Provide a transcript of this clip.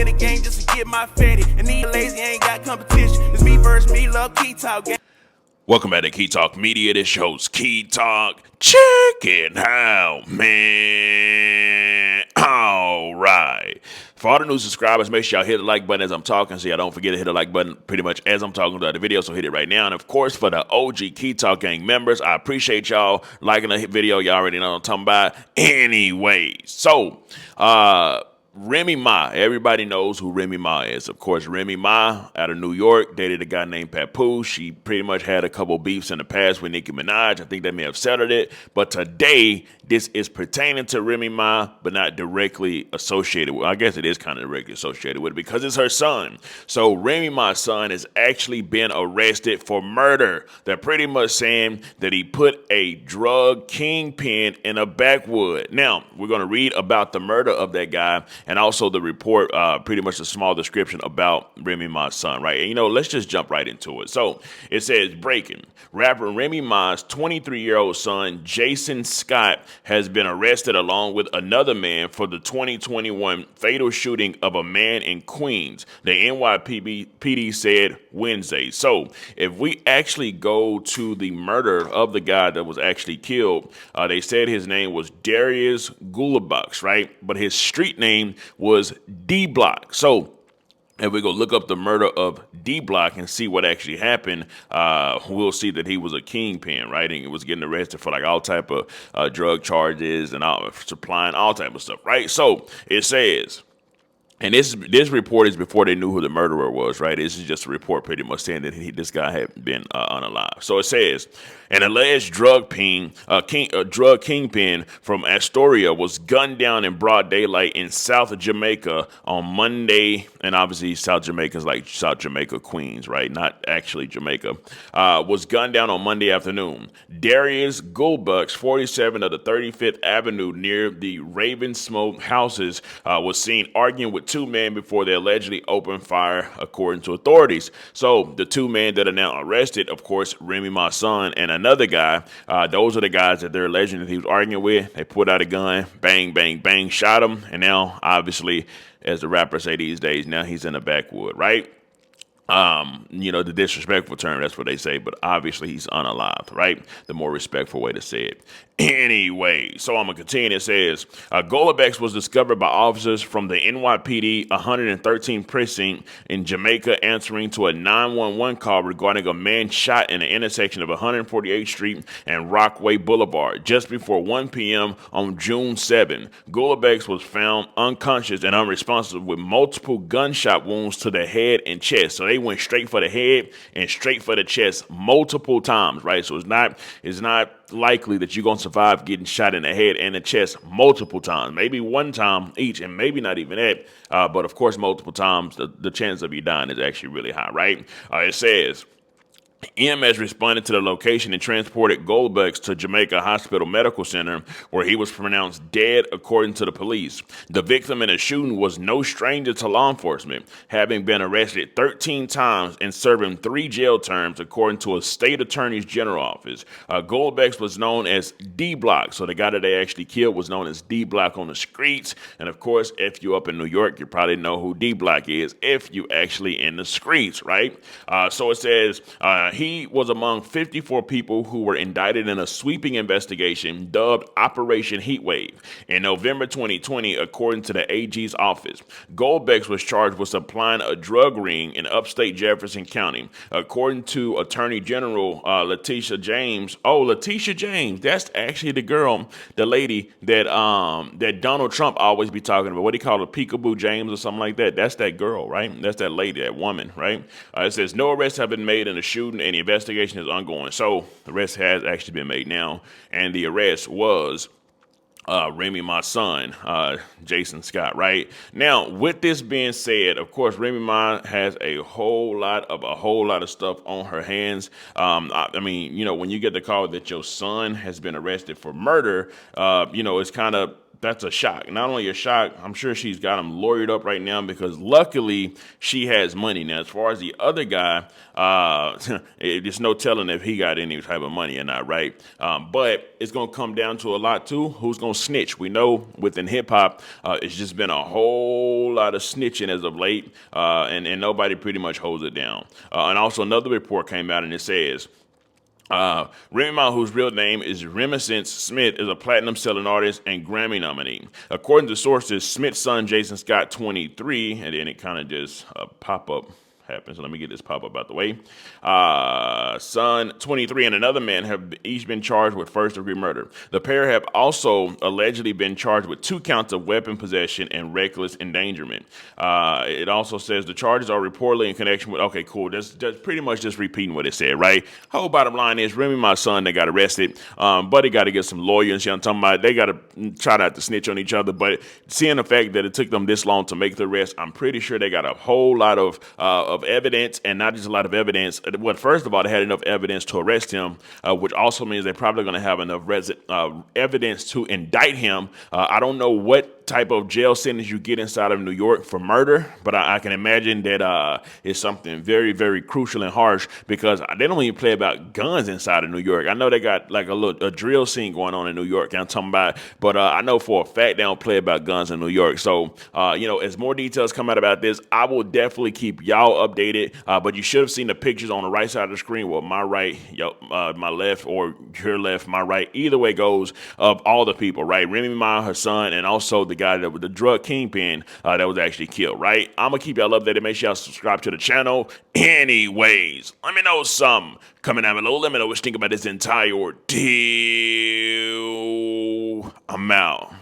in the game just to get my fatty. And these lazy ain't got competition. It's me versus me, love Key Talk game. Welcome back to Key Talk Media. This show's Key Talk. Check it out, man. All right. For all the new subscribers, make sure y'all hit the like button as I'm talking, so y'all don't forget to hit the like button pretty much as I'm talking about the video, so hit it right now. And of course, for the OG Key Talk gang members, I appreciate y'all liking the video. Y'all already know what I'm talking about. Anyway, so, Remy Ma, everybody knows who Remy Ma is. Of course, Remy Ma out of New York dated a guy named Papoose. She pretty much had a couple beefs in the past with Nicki Minaj. I think they may have settled it. But today, this is pertaining to Remy Ma, but not directly associated with. I guess it is kind of directly associated with it because it's her son. So Remy Ma's son has actually been arrested for murder. They're pretty much saying that he put a drug kingpin in a backwood. Now, we're going to read about the murder of that guy and also the report, pretty much a small description about Remy Ma's son, right? And, let's just jump right into it. So it says, breaking. Rapper Remy Ma's 23-year-old son, Jason Scott, has been arrested along with another man for the 2021 fatal shooting of a man in Queens, the NYPD said Wednesday. So if we actually go to the murder of the guy that was actually killed, they said his name was Darius Gulabux, right? But his street name was D Block. So if we go look up the murder of D Block and see what actually happened, we'll see that he was a kingpin, right? And he was getting arrested for like all type of drug charges and supplying all type of stuff, right? So it says, and this report is before they knew who the murderer was, right? This is just a report pretty much saying that this guy had been unalive. So it says, an alleged drug kingpin from Astoria was gunned down in broad daylight in South Jamaica on Monday. And obviously South Jamaica is like South Jamaica, Queens, right? Not actually Jamaica. Was gunned down on Monday afternoon. Darius Gulbux, 47 of the 35th Avenue near the Raven Smoke houses, was seen arguing with two men before they allegedly opened fire, according to authorities. So the two men that are now arrested, of course, Remy Ma's son and another guy, those are the guys that they're alleging that he was arguing with. They put out a gun, bang, bang, bang, shot him. And now, obviously, as the rappers say these days, now he's in the backwood, right? The disrespectful term, that's what they say, but obviously he's unalived, right? The more respectful way to say it. Anyway, so I'm going to continue. It says, Golabex was discovered by officers from the NYPD 113 precinct in Jamaica answering to a 911 call regarding a man shot in the intersection of 148th Street and Rockaway Boulevard just before 1 p.m. on June 7. Golabex was found unconscious and unresponsive with multiple gunshot wounds to the head and chest. So they went straight for the head and straight for the chest multiple times, right? So it's not likely that you're going to survive getting shot in the head and the chest multiple times, maybe one time each, and maybe not even that. But of course, multiple times, the chance of you dying is actually really high, right? It says, EMS responded to the location and transported Goldbucks to Jamaica Hospital Medical Center, where he was pronounced dead, according to the police. The victim in the shooting was no stranger to law enforcement, having been arrested 13 times and serving 3 jail terms, according to a state attorney's general office. Goldbucks was known as D Block, so the guy that they actually killed was known as D Block on the streets. And of course, if you're up in New York, you probably know who D Block is if you actually in the streets, right? So it says, he was among 54 people who were indicted in a sweeping investigation dubbed Operation Heatwave in November 2020, according to the AG's office. Goldbex was charged with supplying a drug ring in upstate Jefferson County, according to Attorney General Letitia James. Oh, Letitia James, that's actually the lady that Donald Trump always be talking about. What do you call her, Peekaboo James or something like that? That's that girl, right? That's that lady, that woman, right? It says no arrests have been made in the shooting, and the investigation is ongoing. So the arrest has actually been made now, and the arrest was Remy, my son, Jason Scott, right? Now, with this being said, of course, Remy Ma has a whole lot of stuff on her hands. I mean, when you get the call that your son has been arrested for murder, it's kind of that's a shock. Not only a shock, I'm sure she's got him lawyered up right now because luckily she has money. Now, as far as the other guy, there's no telling if he got any type of money or not, right? But it's going to come down to a lot, too. Who's going to snitch? We know within hip-hop, it's just been a whole lot of snitching as of late, and nobody pretty much holds it down. And also another report came out, and it says, Remy Ma, whose real name is Reminiscence Smith, is a platinum-selling artist and Grammy nominee. According to sources, Smith's son, Jason Scott, 23, and then it kind of just pop-up happens. Let me get this pop-up out the way. Son, 23, and another man have each been charged with first-degree murder. The pair have also allegedly been charged with 2 counts of weapon possession and reckless endangerment. It also says the charges are reportedly in connection with, okay, cool. That's pretty much just repeating what it said, right? Whole bottom line is Remy, my son, they got arrested. Buddy got to get some lawyers. I'm talking about they got to try not to snitch on each other. But seeing the fact that it took them this long to make the arrest, I'm pretty sure they got a whole lot of evidence, and not just a lot of evidence. Well, first of all, they had enough evidence to arrest him, which also means they're probably going to have enough evidence to indict him. I don't know what type of jail sentence you get inside of New York for murder, but I can imagine that it's something very, very crucial and harsh because they don't even play about guns inside of New York. I know they got like a drill scene going on in New York, I'm talking about, but I know for a fact they don't play about guns in New York. So, as more details come out about this, I will definitely keep y'all updated, but you should have seen the pictures on the right side of the screen, well, my right, my left, or your left, my right, either way goes, of all the people, right? Remy Ma, her son, and also the guy that was the drug kingpin that was actually killed, right? I'm going to keep y'all updated. Make sure y'all subscribe to the channel. Anyways, let me know something. Coming down below, let me know what you think about this entire ordeal. I'm out.